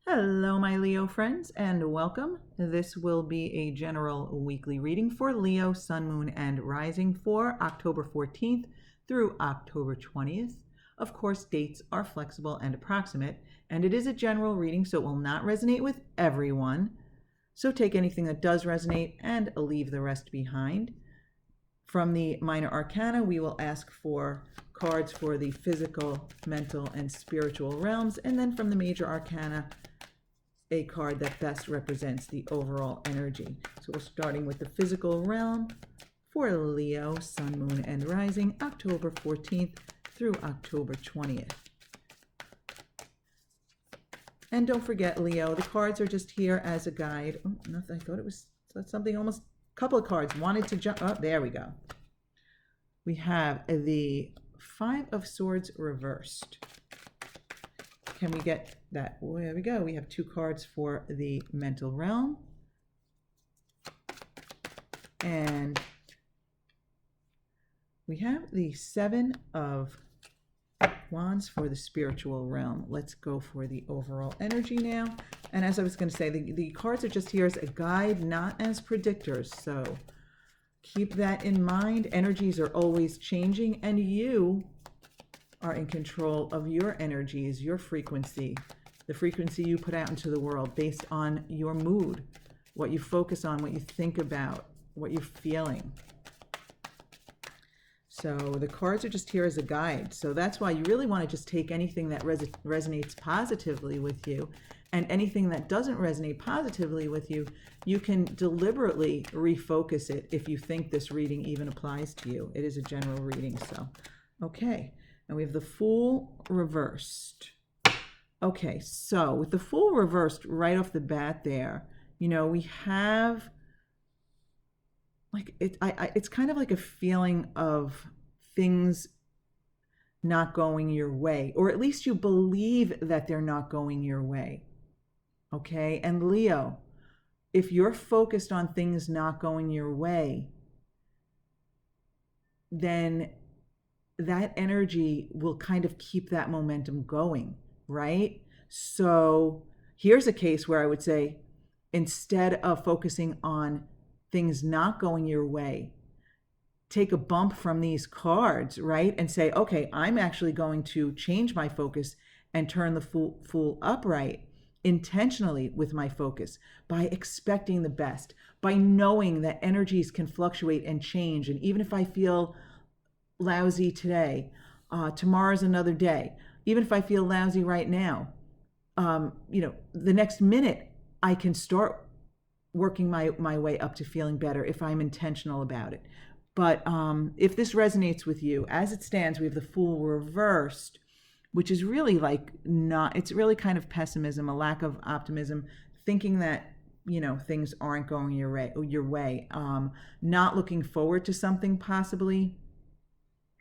Hello, my Leo friends, and welcome. This will be a general weekly reading for Leo, Sun, Moon, and Rising for October 14th through October 20th. Of course, dates are flexible and approximate, and it is a general reading, so it will not resonate with everyone. So take anything that does resonate and leave the rest behind. From the minor arcana, we will ask for cards for the physical, mental, and spiritual realms, and then from the major arcana, a card that best represents the overall energy. So we're starting with the physical realm for Leo, Sun, Moon, and Rising, October 14th through October 20th. And don't forget, Leo, the cards are just here as a guide. Oh, nothing. I thought it was something almost a couple of cards. Wanted to jump. Oh, there we go. We have the Five of Swords reversed. Can we get that? Oh, there we go. We have two cards for the mental realm. And we have the Seven of Wands for the spiritual realm. Let's go for the overall energy now. And as I was going to say, the cards are just here as a guide, not as predictors. So keep that in mind. Energies are always changing, and you are in control of your energies, your frequency, the frequency you put out into the world based on your mood, what you focus on, what you think about, what you're feeling. So the cards are just here as a guide. So that's why you really want to just take anything that resonates positively with you, and anything that doesn't resonate positively with you, you can deliberately refocus it if you think this reading even applies to you. It is a general reading, so okay. And we have the Fool reversed. Okay, so with the Fool reversed right off the bat there, we have like it's kind of like a feeling of things not going your way, or at least you believe that they're not going your way. Okay, and Leo, if you're focused on things not going your way, then that energy will kind of keep that momentum going, right? So here's a case where I would say, instead of focusing on things not going your way, take a bump from these cards, right? And say, okay, I'm actually going to change my focus and turn the fool upright intentionally with my focus, by expecting the best, by knowing that energies can fluctuate and change. And even if I feel lousy today, tomorrow's another day. Even if I feel lousy right now, the next minute I can start working my way up to feeling better if I'm intentional about it. But if this resonates with you, as it stands, we have the Fool reversed, which is really it's really kind of pessimism, a lack of optimism, thinking that things aren't going your way, not looking forward to something possibly.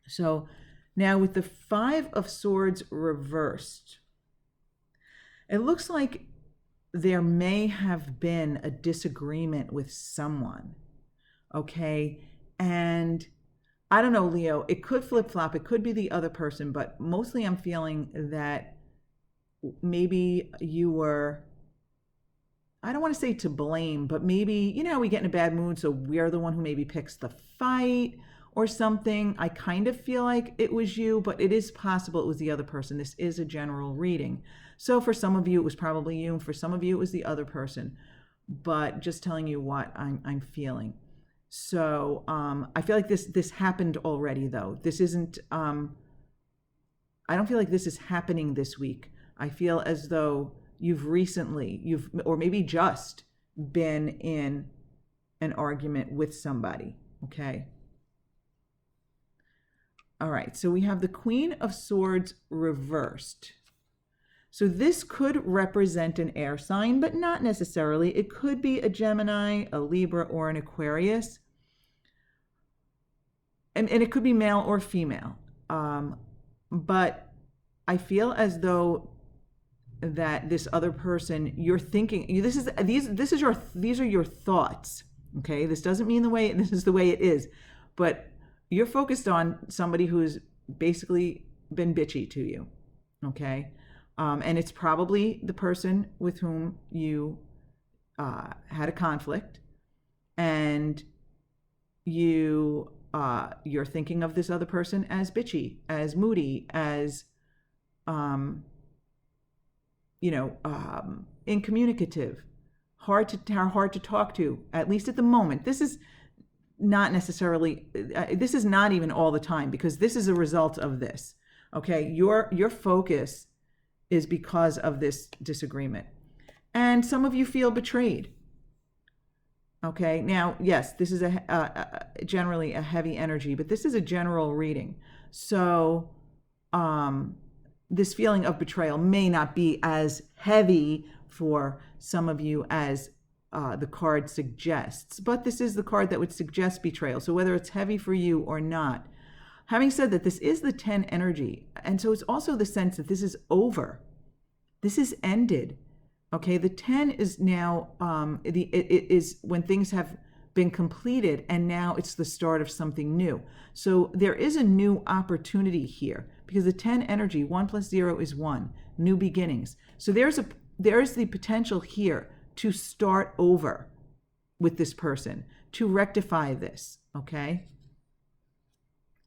So now with the Five of Swords reversed, it looks like there may have been a disagreement with someone, okay? And I don't know, Leo, it could flip-flop, it could be the other person, but mostly I'm feeling that maybe you were, I don't want to say to blame, but maybe, we get in a bad mood, so we're the one who maybe picks the fight or something. I kind of feel like it was you, but it is possible it was the other person. This is a general reading. So for some of you, it was probably you, and for some of you, it was the other person. But just telling you what I'm feeling. So I feel like this happened already, though. This isn't, I don't feel like this is happening this week. I feel as though you've or maybe just been in an argument with somebody, okay? All right, so we have the Queen of Swords reversed. So this could represent an air sign, but not necessarily. It could be a Gemini, a Libra, or an Aquarius. And it could be male or female. But I feel as though that this other person, you're thinking, these are your thoughts, okay? This doesn't mean this is the way it is, but you're focused on somebody who's basically been bitchy to you, okay? And it's probably the person with whom you had a conflict, and you're thinking of this other person as bitchy, as moody, as incommunicative, hard to talk to, at least at the moment. This is not necessarily, this is not even all the time, because this is a result of this. Okay, your focus is because of this disagreement. And some of you feel betrayed. Okay, now, yes, this is generally a heavy energy, but this is a general reading. So this feeling of betrayal may not be as heavy for some of you as the card suggests, but this is the card that would suggest betrayal. So whether it's heavy for you or not, having said that, this is the 10 energy. And so it's also the sense that this is over. This is ended. Okay, the 10 is now, it is when things have been completed, and now it's the start of something new. So there is a new opportunity here, because the 10 energy, 1 + 0 is 1, new beginnings. So there's the potential here to start over with this person, to rectify this, okay?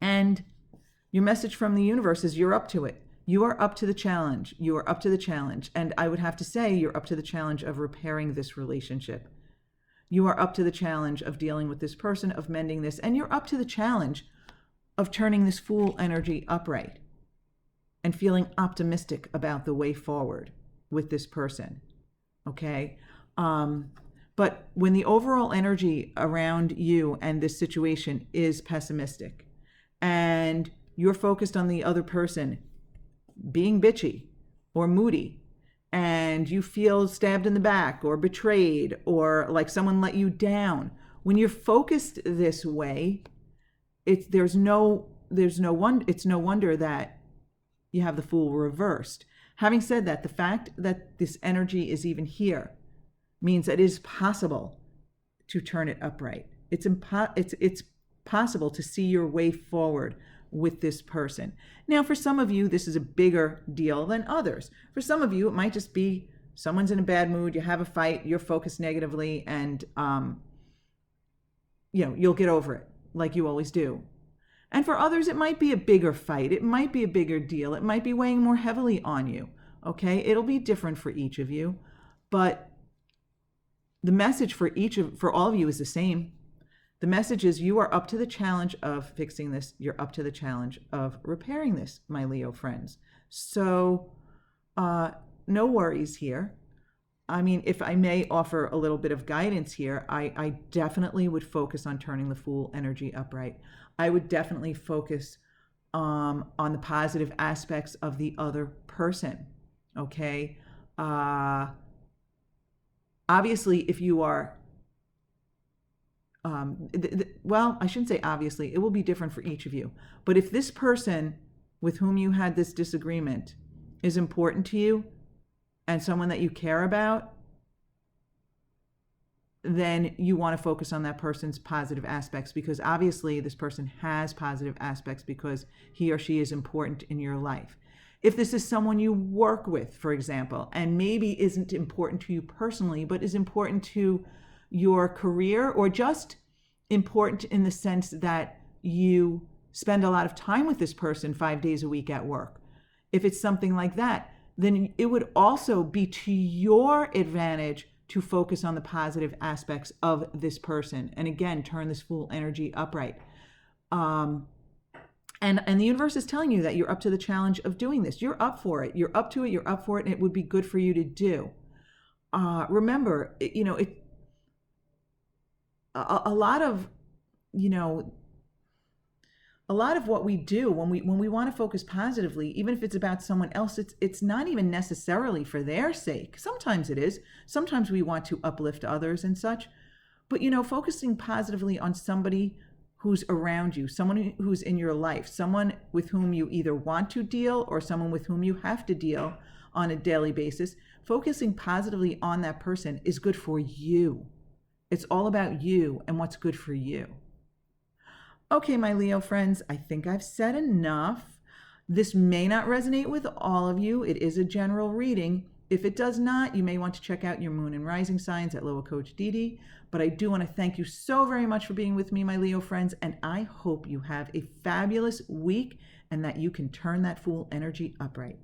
And your message from the universe is you're up to it. You are up to the challenge. You are up to the challenge. And I would have to say you're up to the challenge of repairing this relationship. You are up to the challenge of dealing with this person, of mending this. And you're up to the challenge of turning this Fool energy upright and feeling optimistic about the way forward with this person. Okay? But when the overall energy around you and this situation is pessimistic, and you're focused on the other person being bitchy or moody, and you feel stabbed in the back or betrayed or like someone let you down, when you're focused this way, it's no wonder that you have the Fool reversed. Having said that, the fact that this energy is even here means that it is possible to turn it upright. It's possible to see your way forward with this person. Now, for some of you, this is a bigger deal than others. For some of you, it might just be someone's in a bad mood, you have a fight, you're focused negatively, and you'll get over it like you always do. And for others, it might be a bigger fight. It might be a bigger deal. It might be weighing more heavily on you. Okay? It'll be different for each of you, but the message for all of you is the same. The message is you are up to the challenge of fixing this. You're up to the challenge of repairing this, my Leo friends. So no worries here. I mean, if I may offer a little bit of guidance here, I definitely would focus on turning the Fool energy upright. I would definitely focus on the positive aspects of the other person, okay? Obviously, if you are well, I shouldn't say obviously, it will be different for each of you. But if this person with whom you had this disagreement is important to you and someone that you care about, then you want to focus on that person's positive aspects, because obviously this person has positive aspects because he or she is important in your life. If this is someone you work with, for example, and maybe isn't important to you personally, but is important to your career, or just important in the sense that you spend a lot of time with this person 5 days a week at work. If it's something like that, then it would also be to your advantage to focus on the positive aspects of this person. And again, turn this Fool energy upright. And the universe is telling you that you're up to the challenge of doing this. You're up for it. You're up to it. You're up for it. And it would be good for you to do. Remember, a lot of what we do when we want to focus positively, even if it's about someone else, it's not even necessarily for their sake. Sometimes it is. Sometimes we want to uplift others and such. But focusing positively on somebody who's around you, someone who's in your life, someone with whom you either want to deal or someone with whom you have to deal on a daily basis, focusing positively on that person is good for you. It's all about you and what's good for you. Okay, my Leo friends, I think I've said enough. This may not resonate with all of you. It is a general reading. If it does not, you may want to check out your moon and rising signs at LoA Coach DD. But I do want to thank you so very much for being with me, my Leo friends, and I hope you have a fabulous week and that you can turn that Fool energy upright.